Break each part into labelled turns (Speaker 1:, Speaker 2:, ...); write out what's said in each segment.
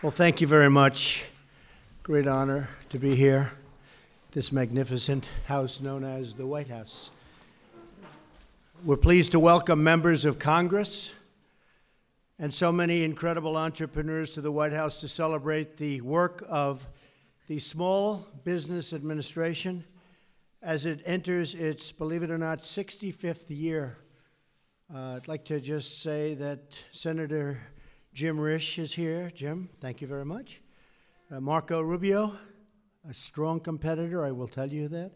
Speaker 1: Well, thank you very much. Great honor to be here, this magnificent house known as the White House. We're pleased to welcome members of Congress and so many incredible entrepreneurs to the White House to celebrate the work of the Small Business Administration as it enters its, believe it or not, 65th year. I'd like to just say that Senator Jim Risch is here. Jim, thank you very much. Marco Rubio, a strong competitor, I will tell you that.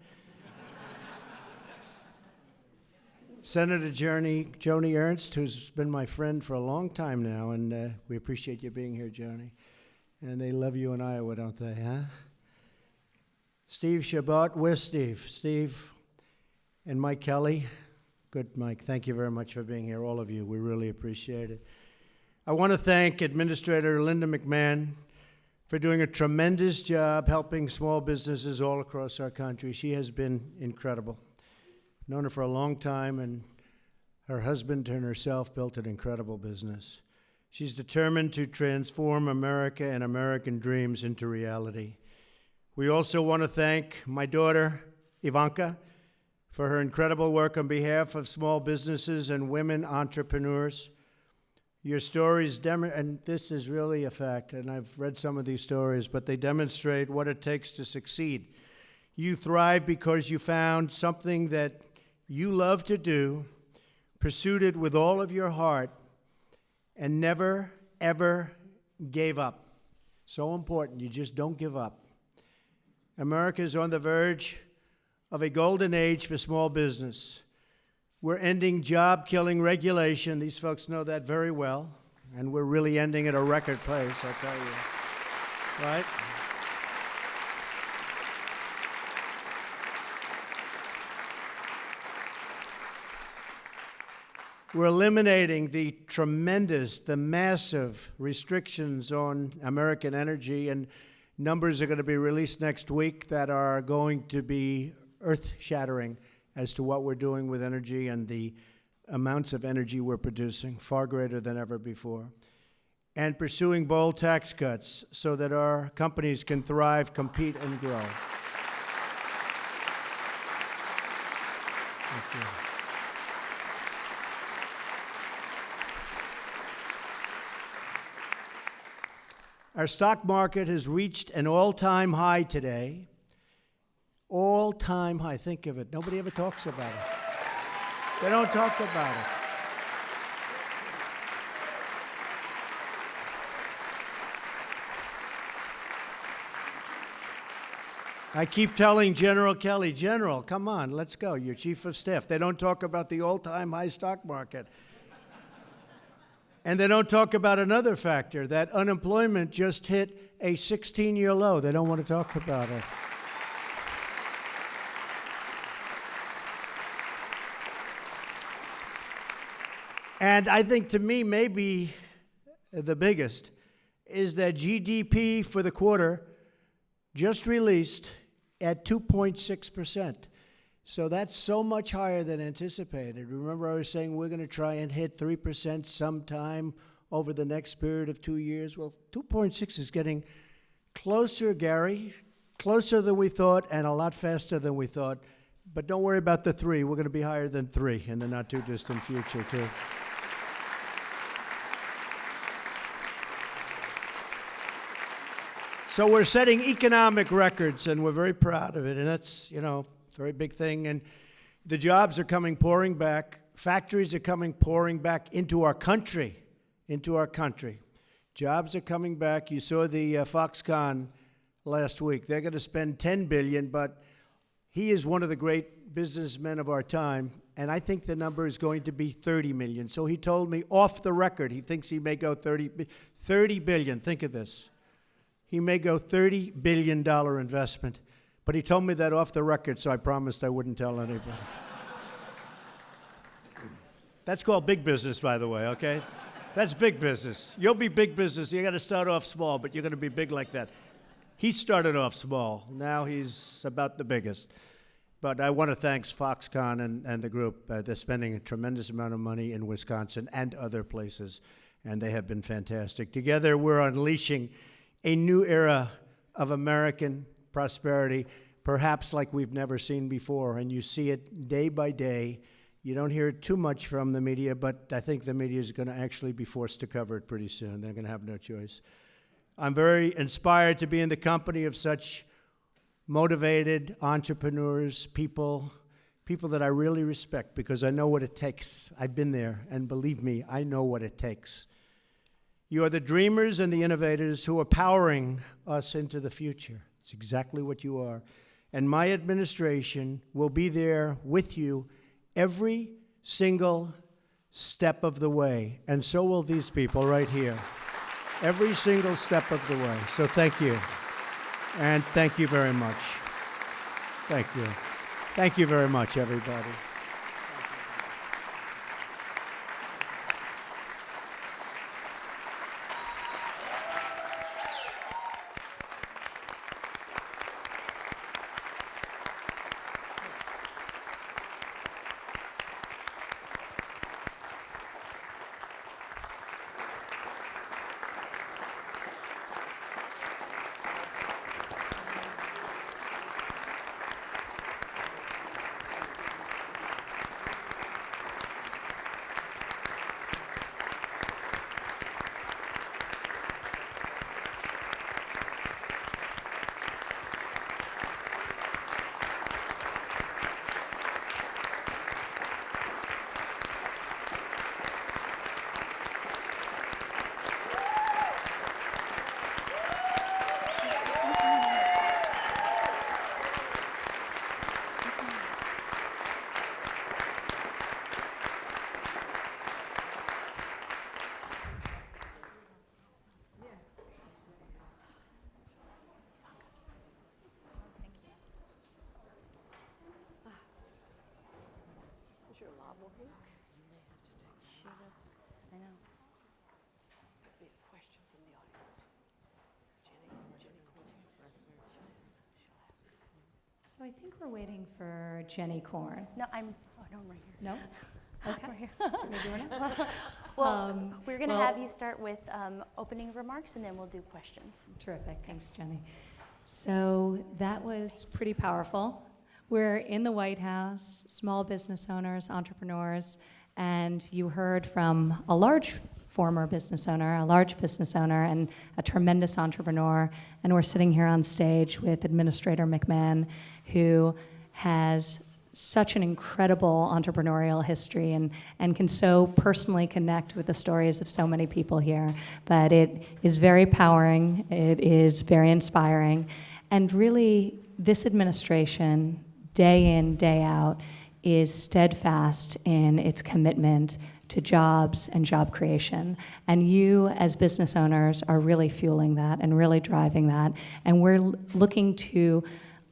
Speaker 1: Senator Joni Ernst, who's been my friend for a long time now, and we appreciate you being here, Joni. And they love you in Iowa, don't they, huh? Steve Chabot, where's Steve? Steve and Mike Kelly. Good, Mike. Thank you very much for being here, all of you. We really appreciate it. I want to thank Administrator Linda McMahon for doing a tremendous job helping small businesses all across our country. She has been incredible. I've known her for a long time, and her husband and herself built an incredible business. She's determined to transform America and American dreams into reality. We also want to thank my daughter, Ivanka, for her incredible work on behalf of small businesses and women entrepreneurs. Your stories, and this is really a fact, and I've read some of these stories, but they demonstrate what it takes to succeed. You thrive because you found something that you love to do, pursued it with all of your heart, and never, ever gave up. So important, you just don't give up. America is on the verge of a golden age for small business. We're ending job-killing regulation. These folks know that very well. And we're really ending at a record pace, I'll tell you. Right? We're eliminating the massive restrictions on American energy, and numbers are going to be released next week that are going to be earth-shattering as to what we're doing with energy and the amounts of energy we're producing, far greater than ever before. And pursuing bold tax cuts so that our companies can thrive, compete, and grow. Thank you. Our stock market has reached an all-time high today. All-time high. Think of it. Nobody ever talks about it. They don't talk about it. I keep telling General Kelly, General, come on, let's go. You're chief of staff. They don't talk about the all-time high stock market. And they don't talk about another factor, that unemployment just hit a 16-year low. They don't want to talk about it. And I think, to me, maybe the biggest is that GDP for the quarter just released at 2.6%. So that's so much higher than anticipated. Remember, I was saying we're going to try and hit 3% sometime over the next period of 2 years? Well, 2.6 is getting closer, Gary, closer than we thought and a lot faster than we thought. But don't worry about the 3. We're going to be higher than 3 in the not-too-distant future, too. So we're setting economic records, and we're very proud of it. And that's, a very big thing. And the jobs are coming pouring back. Factories are coming pouring back into our country, Jobs are coming back. You saw the Foxconn last week. They're going to spend $10 billion, but he is one of the great businessmen of our time, and I think the number is going to be $30 million. So he told me off the record he thinks he may go $30 billion. Think of this. He may go $30 billion investment. But he told me that off the record, so I promised I wouldn't tell anybody. That's called big business, by the way, okay? That's big business. You'll be big business. You got to start off small, but you're going to be big like that. He started off small. Now he's about the biggest. But I want to thank Foxconn and the group. They're spending a tremendous amount of money in Wisconsin and other places, and they have been fantastic. Together, we're unleashing a new era of American prosperity, perhaps like we've never seen before, and you see it day by day. You don't hear it too much from the media, but I think the media is going to actually be forced to cover it pretty soon. They're going to have no choice. I'm very inspired to be in the company of such motivated entrepreneurs, people that I really respect because I know what it takes. I've been there, and believe me, I know what it takes. You are the dreamers and the innovators who are powering us into the future. It's exactly what you are. And my administration will be there with you every single step of the way. And so will these people right here. Every single step of the way. So thank you. And thank you very much. Thank you. Thank you very much, everybody.
Speaker 2: So I think we're waiting for Jenny Korn.
Speaker 3: No, I'm right here.
Speaker 2: No? Okay.
Speaker 3: Right here.
Speaker 2: Maybe we're not.
Speaker 3: Well, we're going to have you start with opening remarks, and then we'll do questions.
Speaker 2: Terrific. Thanks, Jenny. So that was pretty powerful. We're in the White House, small business owners, entrepreneurs, and you heard from a large former business owner, a large business owner, and a tremendous entrepreneur. And we're sitting here on stage with Administrator McMahon, who has such an incredible entrepreneurial history and can so personally connect with the stories of so many people here. But it is very powering, it is very inspiring, and really this administration, day in, day out, is steadfast in its commitment to jobs and job creation. And you, as business owners, are really fueling that and really driving that. And we're looking to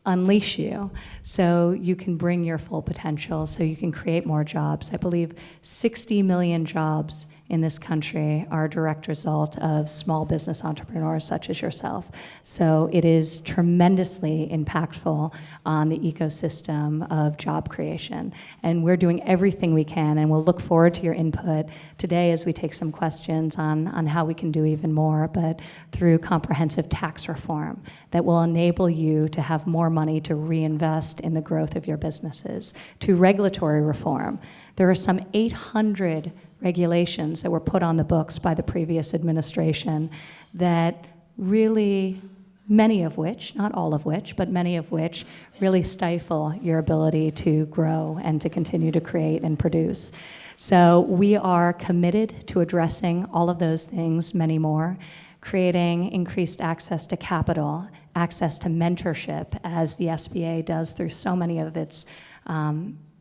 Speaker 2: unleash you so you can bring your full potential, so you can create more jobs. I believe 60 million jobs in this country are a direct result of small business entrepreneurs such as yourself. So it is tremendously impactful on the ecosystem of job creation. And we're doing everything we can, and we'll look forward to your input today as we take some questions on how we can do even more, but through comprehensive tax reform that will enable you to have more money to reinvest in the growth of your businesses, to regulatory reform. There are some 800 regulations that were put on the books by the previous administration that really, many of which, not all of which, but many of which really stifle your ability to grow and to continue to create and produce. So we are committed to addressing all of those things, many more, creating increased access to capital, access to mentorship, as the SBA does through so many of its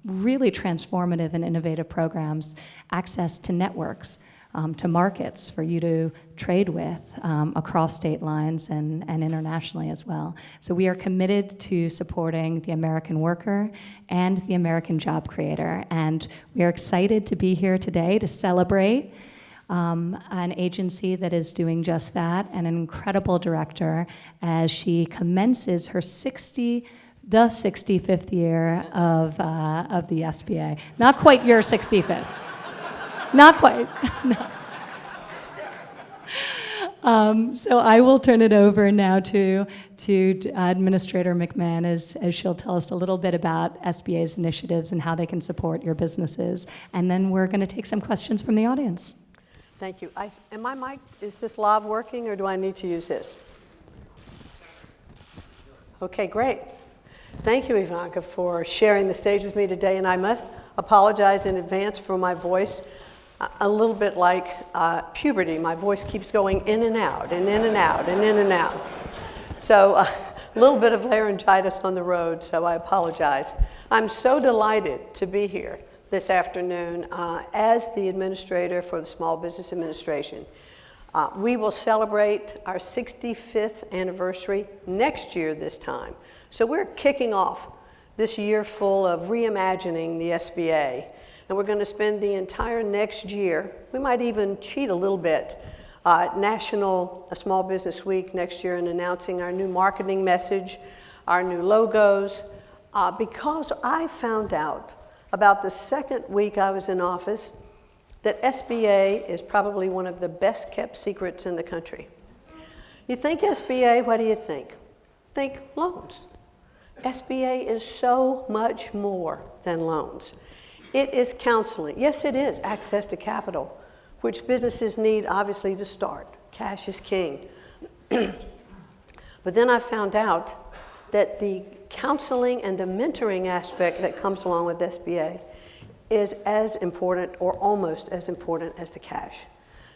Speaker 2: really transformative and innovative programs, access to networks, to markets for you to trade with across state lines and internationally as well. So we are committed to supporting the American worker and the American job creator. And we are excited to be here today to celebrate an agency that is doing just that, and an incredible director as she commences her 65th year of the SBA. Not quite your 65th. Not quite. No. So I will turn it over now to Administrator McMahon as she'll tell us a little bit about SBA's initiatives and how they can support your businesses. And then we're going to take some questions from the audience.
Speaker 4: Thank you. Am my mic, is this live working or do I need to use this? Okay, great. Thank you, Ivanka, for sharing the stage with me today. And I must apologize in advance for my voice. A little bit like puberty. My voice keeps going in and out and in and out and in and out. So a little bit of laryngitis on the road, so I apologize. I'm so delighted to be here this afternoon as the administrator for the Small Business Administration. We will celebrate our 65th anniversary next year this time. So we're kicking off this year full of reimagining the SBA. And we're going to spend the entire next year, we might even cheat a little bit, National Small Business Week next year in announcing our new marketing message, our new logos, because I found out about the second week I was in office that SBA is probably one of the best kept secrets in the country. You think SBA, what do you think? Think loans. SBA is so much more than loans. It is counseling. Yes, it is access to capital, which businesses need, obviously, to start. Cash is king. But then I found out that the counseling and the mentoring aspect that comes along with SBA is as important or almost as important as the cash.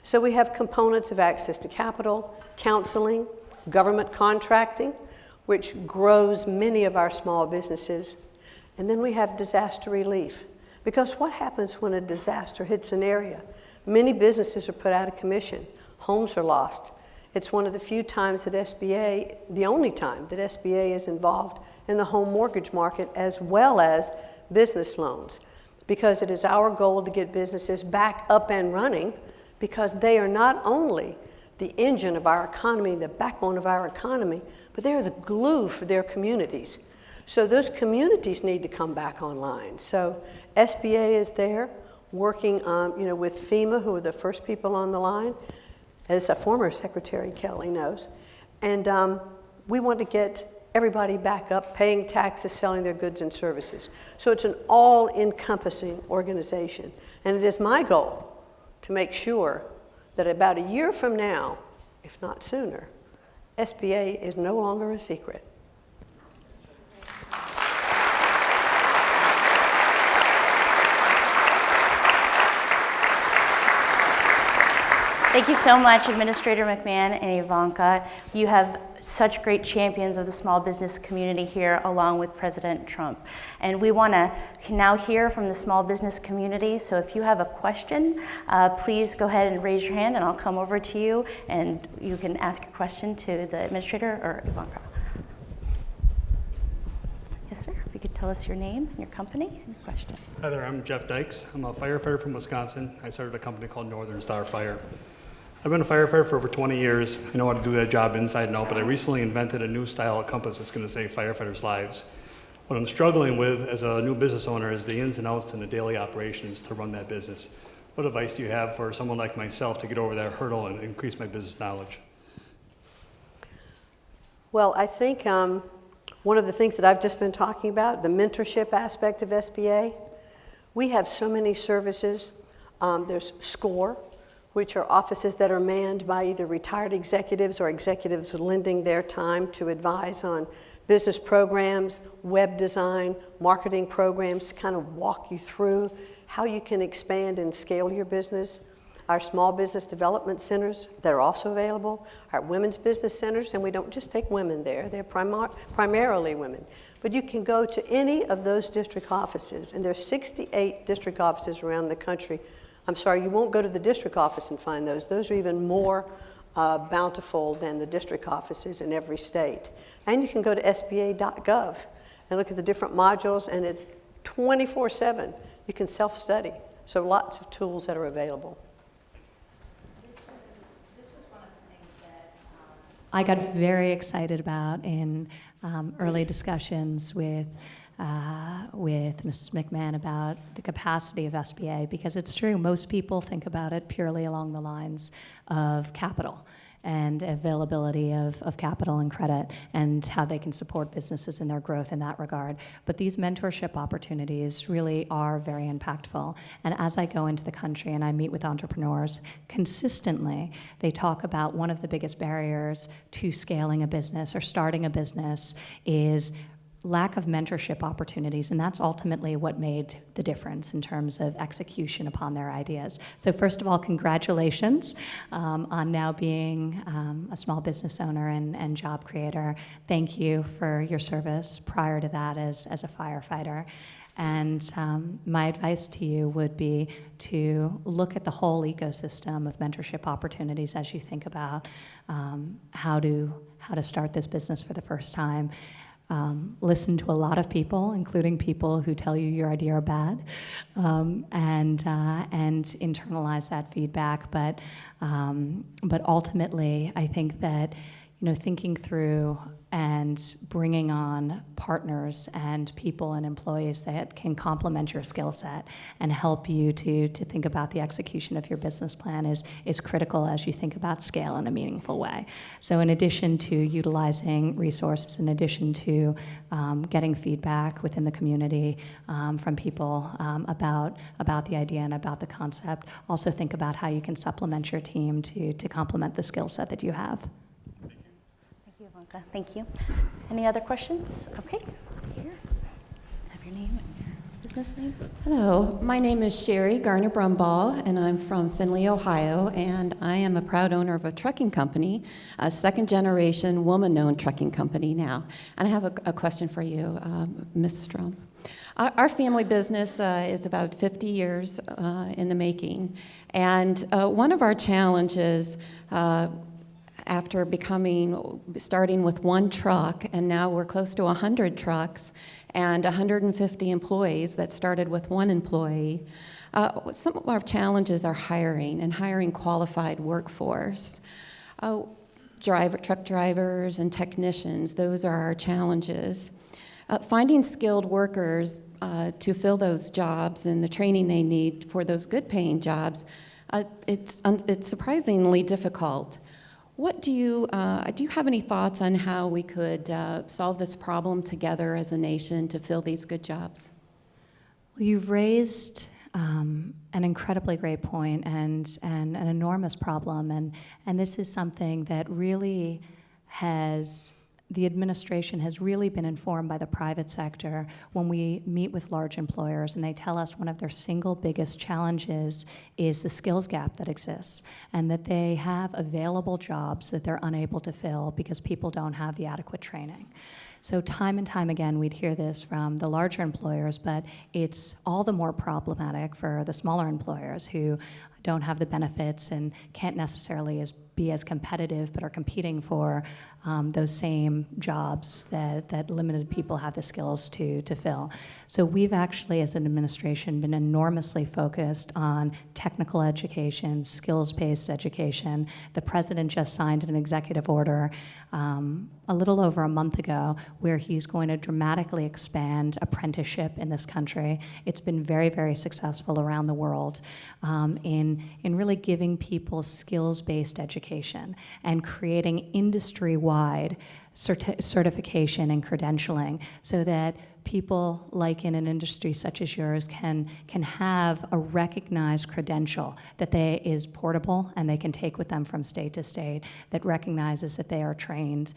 Speaker 4: So we have components of access to capital, counseling, government contracting, which grows many of our small businesses. And then we have disaster relief. Because what happens when a disaster hits an area? Many businesses are put out of commission. Homes are lost. It's one of the few times that SBA, the only time that SBA is involved in the home mortgage market as well as business loans. Because it is our goal to get businesses back up and running because they are not only the engine of our economy, the backbone of our economy, but they're the glue for their communities. So those communities need to come back online. So SBA is there working with FEMA, who are the first people on the line, as a former Secretary Kelly knows. And we want to get everybody back up, paying taxes, selling their goods and services. So it's an all-encompassing organization. And it is my goal to make sure that about a year from now, if not sooner, SBA is no longer a secret.
Speaker 3: Thank you so much, Administrator McMahon and Ivanka. You have such great champions of the small business community here, along with President Trump. And we want to now hear from the small business community. So if you have a question, please go ahead and raise your hand, and I'll come over to you, and you can ask your question to the administrator or Ivanka. Yes, sir. If you could tell us your name, your company, and your question.
Speaker 5: Hi there, I'm Jeff Dykes. I'm a firefighter from Wisconsin. I started a company called Northern Star Fire. I've been a firefighter for over 20 years. I know how to do that job inside and out, but I recently invented a new style of compass that's going to save firefighters' lives. What I'm struggling with as a new business owner is the ins and outs and the daily operations to run that business. What advice do you have for someone like myself to get over that hurdle and increase my business knowledge?
Speaker 4: Well, I think one of the things that I've just been talking about, the mentorship aspect of SBA, we have so many services. There's SCORE, which are offices that are manned by either retired executives or executives lending their time to advise on business programs, web design, marketing programs to kind of walk you through how you can expand and scale your business. Our small business development centers that are also available, our women's business centers, and we don't just take women there, they're primarily women. But you can go to any of those district offices, and there's 68 district offices around the country. I'm sorry, you won't go to the district office and find those. Those are even more bountiful than the district offices in every state. And you can go to sba.gov and look at the different modules, and it's 24/7. You can self-study. So lots of tools that are available.
Speaker 2: This was one of the things that I got very excited about in early discussions with Mrs. McMahon about the capacity of SBA, because it's true, most people think about it purely along the lines of capital. and availability of capital and credit and how they can support businesses in their growth in that regard. But these mentorship opportunities really are very impactful. And as I go into the country and I meet with entrepreneurs, consistently they talk about one of the biggest barriers to scaling a business or starting a business is lack of mentorship opportunities, and that's ultimately what made the difference in terms of execution upon their ideas. So first of all, congratulations on now being a small business owner and job creator. Thank you for your service prior to that as a firefighter. And my advice to you would be to look at the whole ecosystem of mentorship opportunities as you think about how to start this business for the first time. Listen to a lot of people, including people who tell you your idea are bad, and internalize that feedback. But ultimately, I think that thinking through and bringing on partners and people and employees that can complement your skill set and help you to think about the execution of your business plan is critical as you think about scale in a meaningful way. So in addition to utilizing resources, in addition to getting feedback within the community from people about the idea and about the concept, also think about how you can supplement your team to complement the skill set that you have.
Speaker 3: Thank you. Any other questions? Okay, here. Have your name and your business name.
Speaker 6: Hello, my name is Sherry Garner-Brumbaugh, and I'm from Findlay, Ohio, and I am a proud owner of a trucking company, a second-generation woman-owned trucking company now. And I have a question for you, Ms. Strom. Our family business is about 50 years in the making, and one of our challenges after starting with one truck, and now we're close to 100 trucks and 150 employees that started with one employee. Some of our challenges are hiring qualified workforce. Truck drivers and technicians, those are our challenges. Finding skilled workers to fill those jobs and the training they need for those good paying jobs, it's surprisingly difficult. What do you have any thoughts on how we could solve this problem together as a nation to fill these good jobs?
Speaker 2: Well, you've raised an incredibly great point and an enormous problem, and this is something that really the administration has really been informed by the private sector when we meet with large employers and they tell us one of their single biggest challenges is the skills gap that exists and that they have available jobs that they're unable to fill because people don't have the adequate training. So time and time again, we'd hear this from the larger employers, but it's all the more problematic for the smaller employers who don't have the benefits and can't necessarily be as competitive, but are competing for those same jobs that limited people have the skills to fill. So we've actually, as an administration, been enormously focused on technical education, skills-based education. The president just signed an executive order a little over a month ago where he's going to dramatically expand apprenticeship in this country. It's been very, very successful around the world in really giving people skills-based education and creating industry-wide certification and credentialing so that people like in an industry such as yours can have a recognized credential that is portable and they can take with them from state to state that recognizes that they are trained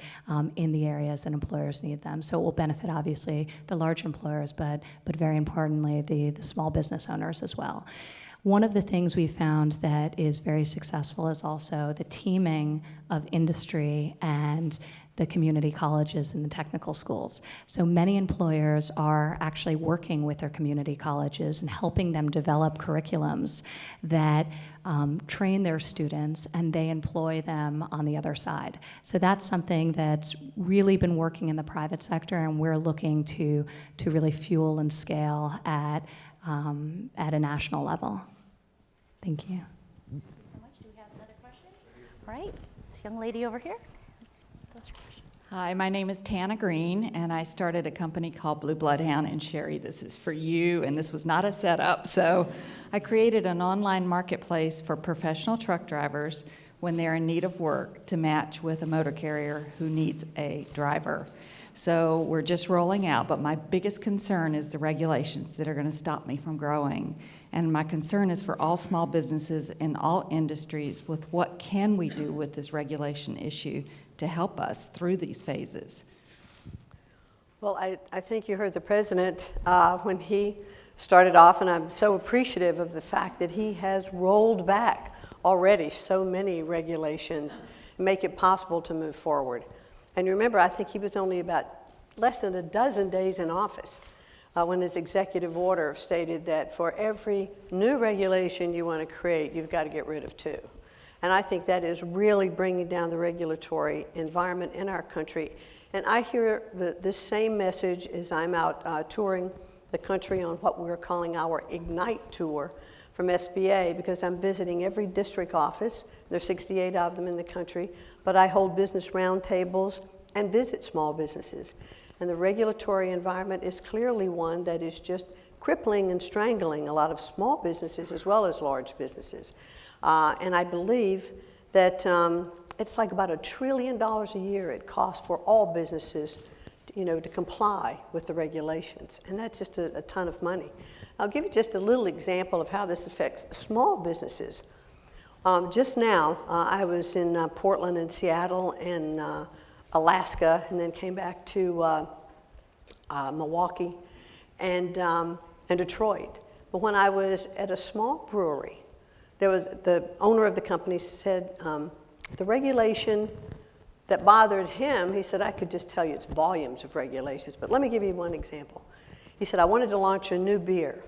Speaker 2: in the areas that employers need them. So it will benefit obviously the large employers, but very importantly the small business owners as well. One of the things we found that is very successful is also the teaming of industry and the community colleges and the technical schools. So many employers are actually working with their community colleges and helping them develop curriculums that train their students and they employ them on the other side. So that's something that's really been working in the private sector, and we're looking to really fuel and scale at a national level. Thank you.
Speaker 3: Thank you so much. Do we have another question? All right, this young lady over here. What's your question?
Speaker 7: Hi, my name is Tana Green, and I started a company called Blue Bloodhound. And Sherry, this is for you, and this was not a setup. So I created an online marketplace for professional truck drivers when they're in need of work to match with a motor carrier who needs a driver. So we're just rolling out, but my biggest concern is the regulations that are going to stop me from growing. And my concern is for all small businesses in all industries with what can we do with this regulation issue to help us through these phases.
Speaker 4: Well, I think you heard the president when he started off, and I'm so appreciative of the fact that he has rolled back already so many regulations and make it possible to move forward. And remember, I think he was only about less than a dozen days in office when his executive order stated that for every new regulation you want to create, you've got to get rid of 2. And I think that is really bringing down the regulatory environment in our country. And I hear this same message as I'm out touring the country on what we're calling our Ignite Tour from SBA, because I'm visiting every district office. There's 68 of them in the country, but I hold business roundtables and visit small businesses. And the regulatory environment is clearly one that is just crippling and strangling a lot of small businesses as well as large businesses. And I believe that it's like about $1 trillion a year it costs for all businesses, to comply with the regulations. And that's just a ton of money. I'll give you just a little example of how this affects small businesses. Just now, I was in Portland and Seattle and Alaska, and then came back to Milwaukee and Detroit. But when I was at a small brewery, the owner of the company said the regulation that bothered him, he said, I could just tell you it's volumes of regulations, but let me give you one example. He said, I wanted to launch a new beer.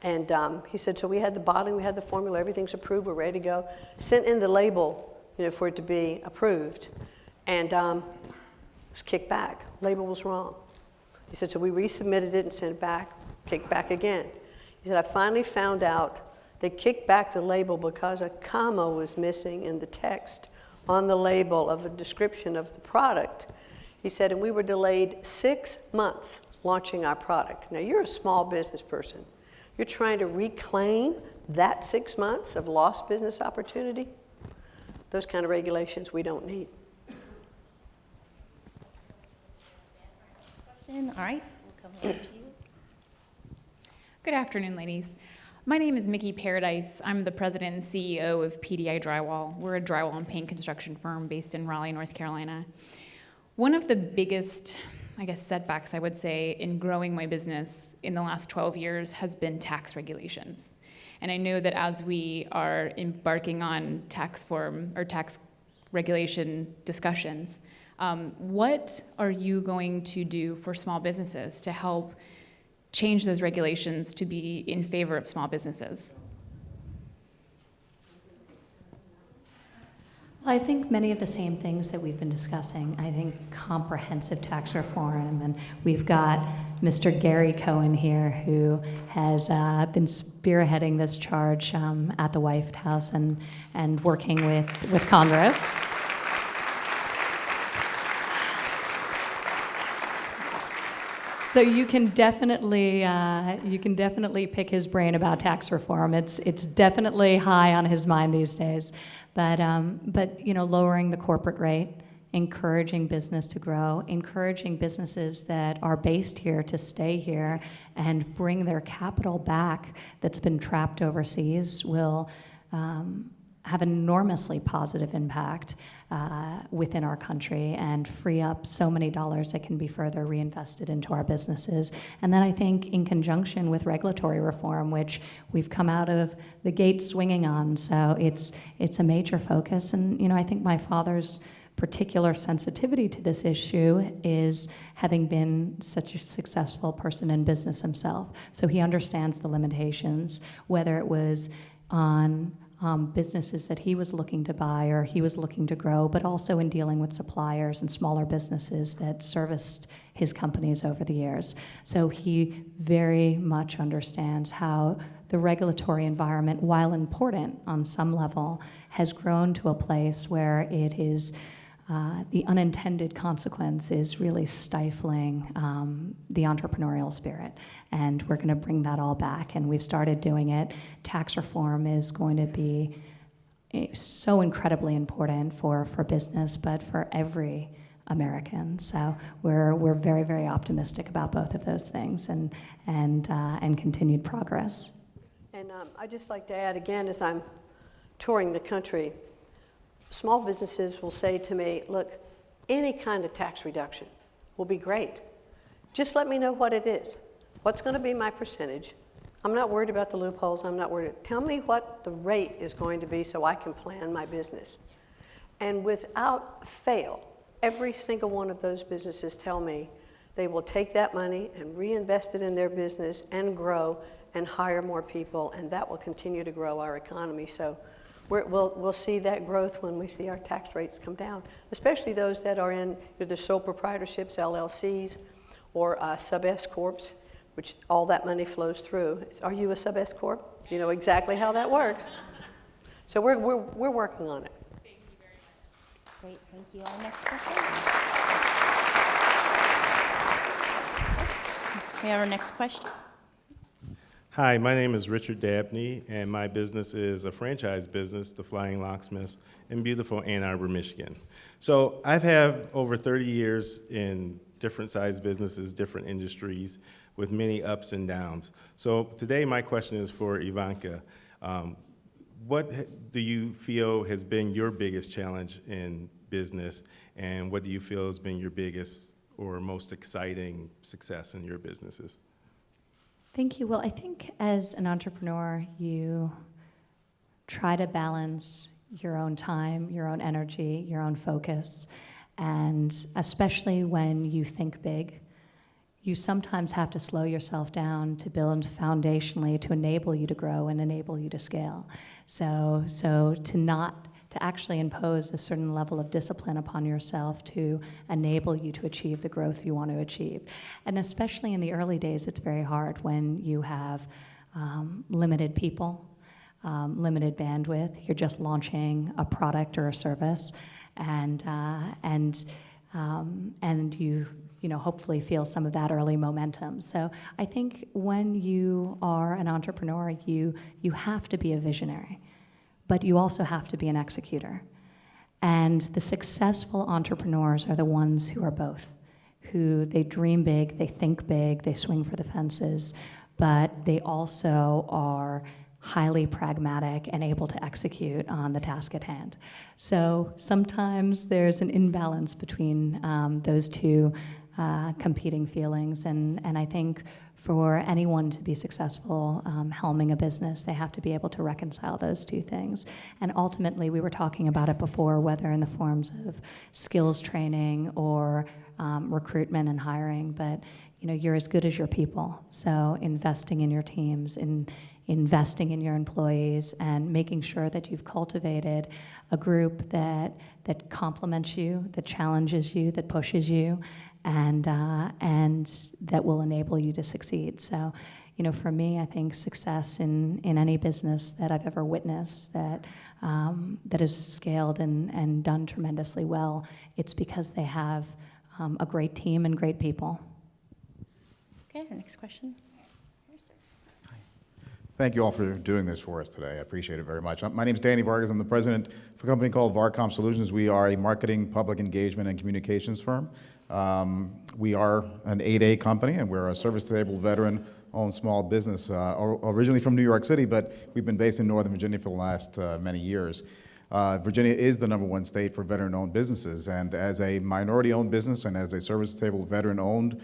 Speaker 4: And he said, so we had the bottling, we had the formula, everything's approved, we're ready to go. Sent in the label, for it to be approved, and it was kicked back. Label was wrong. He said, so we resubmitted it and sent it back, kicked back again. He said, I finally found out they kicked back the label because a comma was missing in the text on the label of a description of the product. He said, and we were delayed 6 months launching our product. Now, you're a small business person. You're trying to reclaim that 6 months of lost business opportunity. Those kind of regulations we don't need.
Speaker 8: All right, we'll come over to you.
Speaker 9: Good afternoon, ladies. My name is Mickey Paradise. I'm the president and CEO of PDI Drywall. We're a drywall and paint construction firm based in Raleigh, North Carolina. One of the biggest, setbacks, I would say, in growing my business in the last 12 years has been tax regulations. And I know that as we are embarking on tax regulation discussions, what are you going to do for small businesses to help change those regulations to be in favor of small businesses?
Speaker 2: Well, I think many of the same things that we've been discussing. I think comprehensive tax reform, and we've got Mr. Gary Cohen here, who has been spearheading this charge at the White House and working with Congress. So you can definitely pick his brain about tax reform. It's definitely high on his mind these days. But lowering the corporate rate, encouraging business to grow, encouraging businesses that are based here to stay here and bring their capital back that's been trapped overseas will have an enormously positive impact within our country and free up so many dollars that can be further reinvested into our businesses. And then I think in conjunction with regulatory reform, which we've come out of the gate swinging on, so it's a major focus. And I think my father's particular sensitivity to this issue is having been such a successful person in business himself. So he understands the limitations, whether it was on businesses that he was looking to buy or he was looking to grow, but also in dealing with suppliers and smaller businesses that serviced his companies over the years. So he very much understands how the regulatory environment, while important on some level, has grown to a place where it is the unintended consequence is really stifling the entrepreneurial spirit. And we're going to bring that all back, and we've started doing it. Tax reform is going to be so incredibly important for business, but for every American. So we're very, very optimistic about both of those things and continued progress.
Speaker 4: And I'd just like to add again, as I'm touring the country, small businesses will say to me, look, any kind of tax reduction will be great. Just let me know what it is. What's going to be my percentage? I'm not worried about the loopholes. I'm not worried. Tell me what the rate is going to be so I can plan my business. And without fail, every single one of those businesses tell me they will take that money and reinvest it in their business and grow and hire more people, and that will continue to grow our economy. So we'll see that growth when we see our tax rates come down, especially those that are in either sole proprietorships, LLCs, or sub-S corps, which all that money flows through. Are you a sub-S corp? You know exactly how that works. So we're working on it.
Speaker 3: Great, thank you. Our next question. We have our next question.
Speaker 10: Hi, my name is Richard Dabney, and my business is a franchise business, The Flying Locksmiths, in beautiful Ann Arbor, Michigan. So I've had over 30 years in different size businesses, different industries, with many ups and downs. So today my question is for Ivanka. What do you feel has been your biggest challenge in business, and what do you feel has been your biggest or most exciting success in your businesses?
Speaker 2: Thank you. Well, I think as an entrepreneur, you try to balance your own time, your own energy, your own focus, and especially when you think big, you sometimes have to slow yourself down to build foundationally to enable you to grow and enable you to scale. So to actually impose a certain level of discipline upon yourself to enable you to achieve the growth you want to achieve. And especially in the early days, it's very hard when you have limited people, limited bandwidth. You're just launching a product or a service, and you hopefully feel some of that early momentum. So I think when you are an entrepreneur, you have to be a visionary, but you also have to be an executor. And the successful entrepreneurs are the ones who are both, who they dream big, they think big, they swing for the fences, but they also are highly pragmatic and able to execute on the task at hand. So sometimes there's an imbalance between those two competing feelings, and I think for anyone to be successful helming a business, they have to be able to reconcile those two things. And ultimately, we were talking about it before, whether in the forms of skills training or recruitment and hiring, but you're as good as your people. So investing in your teams, investing in your employees, and making sure that you've cultivated a group that complements you, that challenges you, that pushes you, and that will enable you to succeed. So, for me, I think success in any business that I've ever witnessed that is scaled and done tremendously well, it's because they have a great team and great people.
Speaker 3: Okay, our next question.
Speaker 11: Thank you all for doing this for us today. I appreciate it very much. My name is Danny Vargas. I'm the president of a company called Varcom Solutions. We are a marketing, public engagement, and communications firm. We are an 8A company, and we're a service-disabled, veteran-owned small business, originally from New York City, but we've been based in Northern Virginia for the last many years. Virginia is the #1 state for veteran-owned businesses, and as a minority-owned business and as a service-disabled, veteran-owned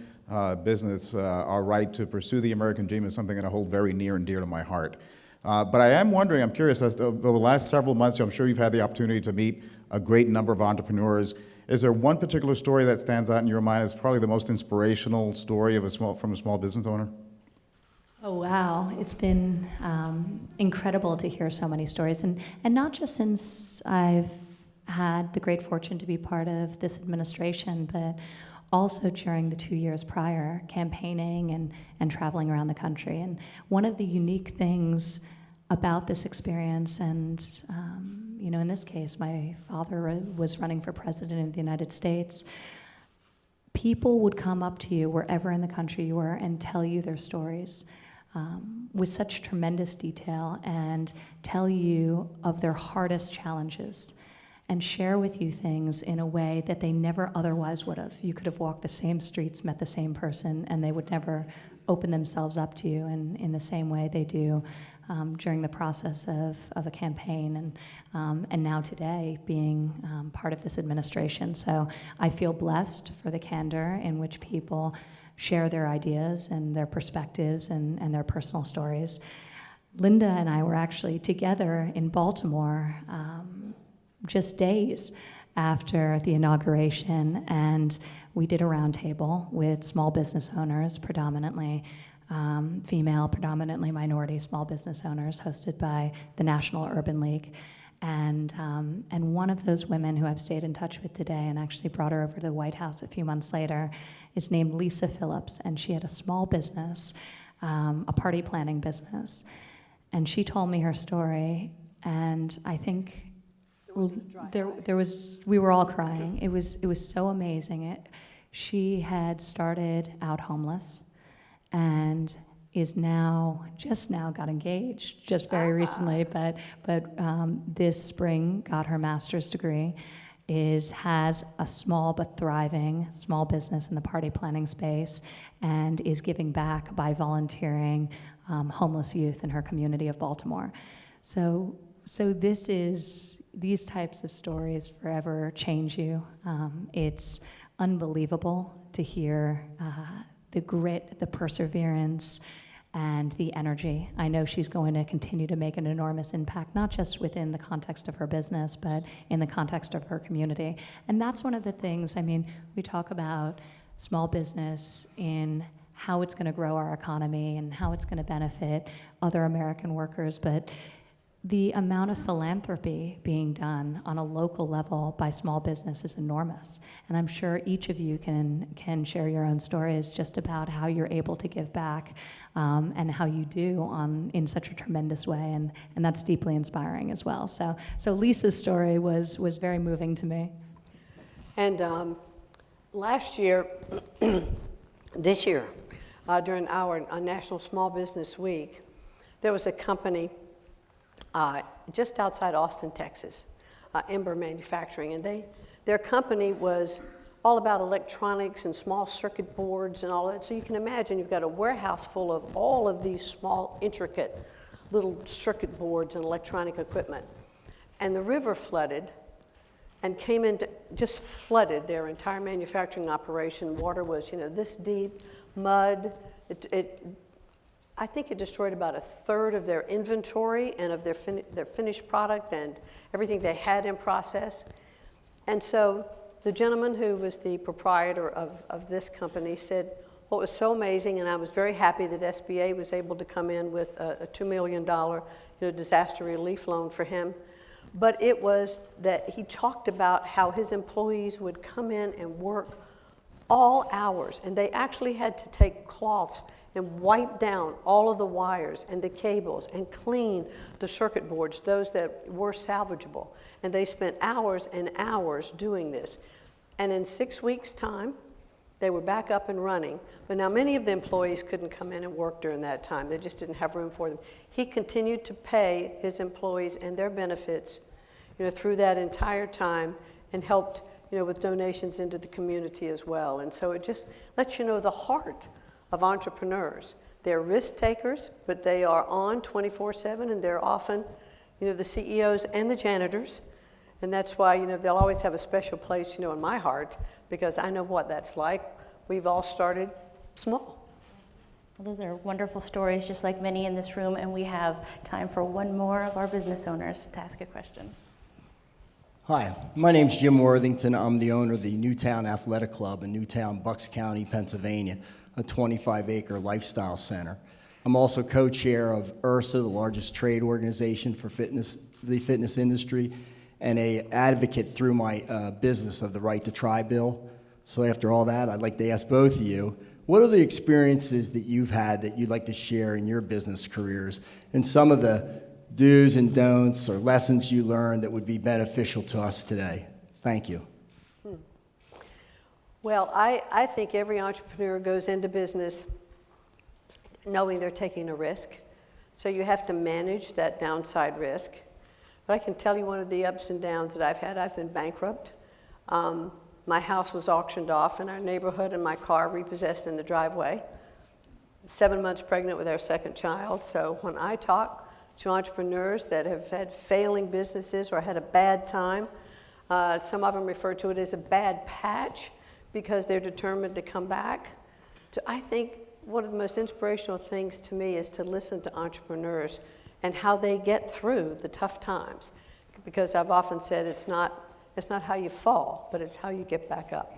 Speaker 11: business, our right to pursue the American dream is something that I hold very near and dear to my heart. But I am wondering, I'm curious, as to, over the last several months, I'm sure you've had the opportunity to meet a great number of entrepreneurs. Is there one particular story that stands out in your mind as probably the most inspirational story of from a small business owner?
Speaker 2: Oh, wow. It's been incredible to hear so many stories. And not just since I've had the great fortune to be part of this administration, but also during the 2 years prior, campaigning and traveling around the country. And one of the unique things about this experience, and in this case, my father was running for president of the United States, people would come up to you wherever in the country you were and tell you their stories. with such tremendous detail and tell you of their hardest challenges and share with you things in a way that they never otherwise would have. You could have walked the same streets, met the same person, and they would never open themselves up to you in the same way they do during the process of a campaign and now today being part of this administration. So I feel blessed for the candor in which people share their ideas and their perspectives and their personal stories. Linda and I were actually together in Baltimore just days after the inauguration, and we did a roundtable with small business owners, predominantly female, predominantly minority small business owners, hosted by the National Urban League. And one of those women who I've stayed in touch with today and actually brought her over to the White House a few months later is named Lisa Phillips, and she had a small business, a party planning business. And she told me her story, and I think we were all crying. It was so amazing. She had started out homeless and is just now got engaged, just very recently, but this spring got her master's degree, has a small but thriving small business in the party planning space, and is giving back by volunteering homeless youth in her community of Baltimore. So these types of stories forever change you. It's unbelievable to hear the grit, the perseverance, and the energy. I know she's going to continue to make an enormous impact, not just within the context of her business, but in the context of her community. And that's one of the things, we talk about small business in how it's going to grow our economy and how it's going to benefit other American workers, but the amount of philanthropy being done on a local level by small business is enormous. And I'm sure each of you can share your own stories just about how you're able to give back and how you do in such a tremendous way. And that's deeply inspiring as well. So Lisa's story was very moving to me.
Speaker 4: And last year, this year, during our National Small Business Week, there was a company just outside Austin, Texas, Ember Manufacturing, and their company was all about electronics and small circuit boards and all that. So you can imagine you've got a warehouse full of all of these small, intricate little circuit boards and electronic equipment. And the river flooded and just flooded their entire manufacturing operation. Water was, this deep, mud. I think it destroyed about a third of their inventory and of their finished product and everything they had in process. And so the gentleman who was the proprietor of this company said, what was so amazing, and I was very happy that SBA was able to come in with a $2 million disaster relief loan for him. But it was that he talked about how his employees would come in and work all hours, and they actually had to take cloths and wipe down all of the wires and the cables and clean the circuit boards, those that were salvageable. And they spent hours and hours doing this. And in 6 weeks' time, they were back up and running. But now many of the employees couldn't come in and work during that time. They just didn't have room for them. He continued to pay his employees and their benefits, through that entire time, and helped, with donations into the community as well. And so it just lets you know the heart of entrepreneurs. They're risk takers, but they are on 24/7, and they're often, the CEOs and the janitors. And that's why, they'll always have a special place, in my heart, because I know what that's like. We've all started small.
Speaker 3: Well, those are wonderful stories, just like many in this room, and we have time for one more of our business owners to ask a question.
Speaker 12: Hi, my name's Jim Worthington. I'm the owner of the Newtown Athletic Club in Newtown, Bucks County, Pennsylvania, a 25-acre lifestyle center. I'm also co-chair of IHRSA, the largest trade organization for the fitness industry, and an advocate through my business of the Right to Try bill. So after all that, I'd like to ask both of you, what are the experiences that you've had that you'd like to share in your business careers, and some of the do's and don'ts or lessons you learned that would be beneficial to us today? Thank you.
Speaker 4: Well, I think every entrepreneur goes into business knowing they're taking a risk. So you have to manage that downside risk. But I can tell you one of the ups and downs that I've had, I've been bankrupt. My house was auctioned off in our neighborhood and my car repossessed in the driveway. 7 months pregnant with our second child. So when I talk to entrepreneurs that have had failing businesses or had a bad time, some of them refer to it as a bad patch because they're determined to come back. I think one of the most inspirational things to me is to listen to entrepreneurs and how they get through the tough times. Because I've often said it's not how you fall, but it's how you get back up.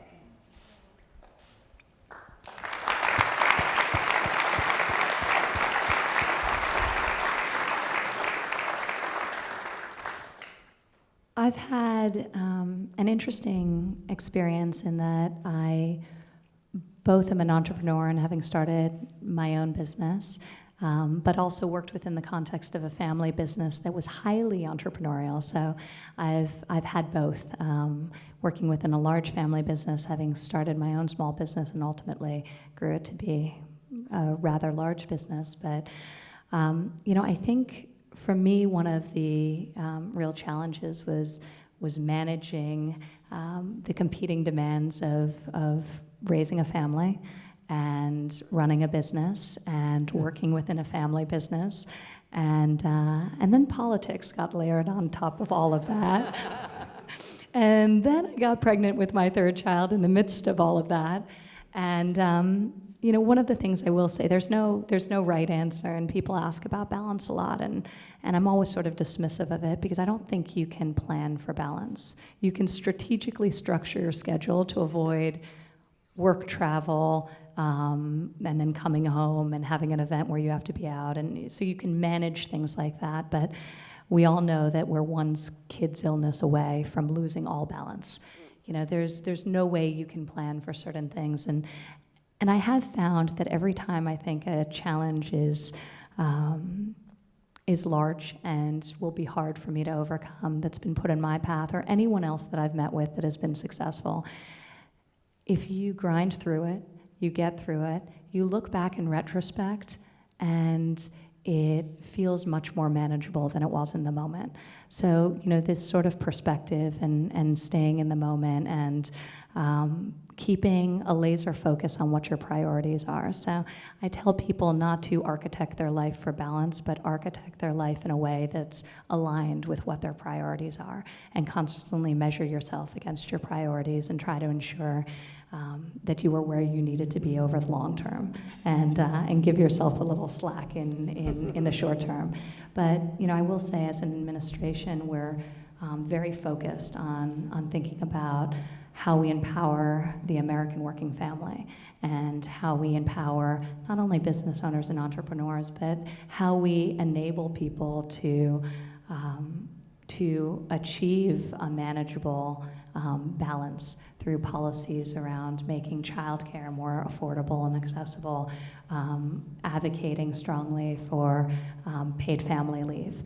Speaker 2: I've had an interesting experience in that I both am an entrepreneur and having started my own business, but also worked within the context of a family business that was highly entrepreneurial. So I've had both, working within a large family business, having started my own small business, and ultimately grew it to be a rather large business. But I think for me, one of the real challenges was managing the competing demands of raising a family and running a business and working within a family business, and then politics got layered on top of all of that. And then I got pregnant with my third child in the midst of all of that. And one of the things I will say, there's no right answer, and people ask about balance a lot, and I'm always sort of dismissive of it because I don't think you can plan for balance. You can strategically structure your schedule to avoid work travel, and then coming home and having an event where you have to be out, and so you can manage things like that, but we all know that we're one kid's illness away from losing all balance. There's no way you can plan for certain things, and I have found that every time I think a challenge is large and will be hard for me to overcome, that's been put in my path, or anyone else that I've met with that has been successful, if you grind through it, you get through it, you look back in retrospect, and it feels much more manageable than it was in the moment. So, this sort of perspective and staying in the moment and keeping a laser focus on what your priorities are. So I tell people not to architect their life for balance, but architect their life in a way that's aligned with what their priorities are, and constantly measure yourself against your priorities and try to ensure that you were where you needed to be over the long term, and give yourself a little slack in the short term. But I will say, as an administration, we're very focused on thinking about how we empower the American working family, and how we empower not only business owners and entrepreneurs, but how we enable people to achieve a manageable balance through policies around making childcare more affordable and accessible, advocating strongly for paid family leave,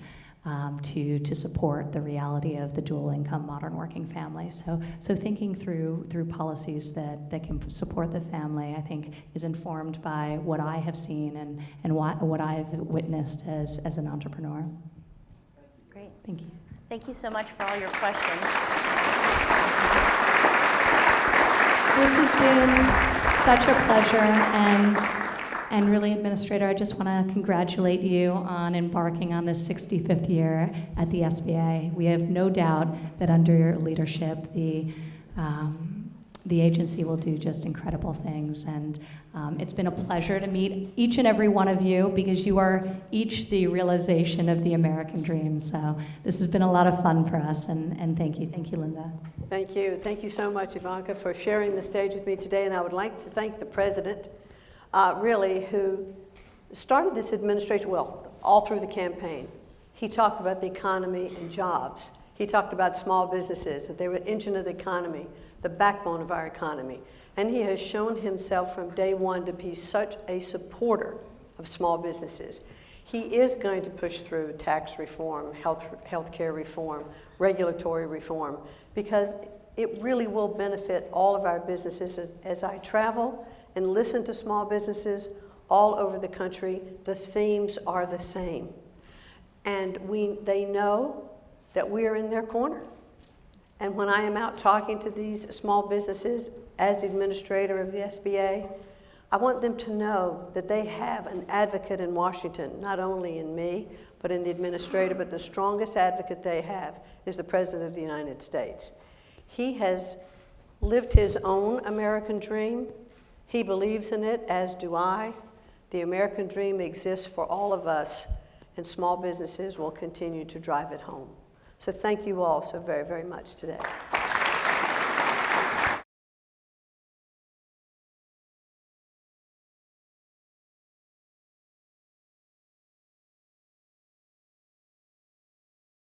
Speaker 2: to support the reality of the dual income modern working family. So thinking through policies that can support the family, I think, is informed by what I have seen and what I've witnessed as an entrepreneur.
Speaker 3: Great.
Speaker 2: Thank you.
Speaker 3: Thank you so much for all your questions.
Speaker 2: This has been such a pleasure, and really, Administrator, I just want to congratulate you on embarking on this 65th year at the SBA. We have no doubt that under your leadership, the agency will do just incredible things, and it's been a pleasure to meet each and every one of you, because you are each the realization of the American dream. So this has been a lot of fun for us, and thank you. Thank you, Linda.
Speaker 4: Thank you. Thank you so much, Ivanka, for sharing the stage with me today. And I would like to thank the President, really, who started this administration, well, all through the campaign. He talked about the economy and jobs. He talked about small businesses, that they were the engine of the economy, the backbone of our economy. And he has shown himself from day one to be such a supporter of small businesses. He is going to push through tax reform, healthcare reform, regulatory reform, because it really will benefit all of our businesses. As I travel and listen to small businesses, all over the country, the themes are the same. And they know that we are in their corner. And when I am out talking to these small businesses as administrator of the SBA, I want them to know that they have an advocate in Washington, not only in me, but in the administrator, but the strongest advocate they have is the President of the United States. He has lived his own American dream. He believes in it, as do I. The American dream exists for all of us, and small businesses will continue to drive it home. So thank you all so very, very much today.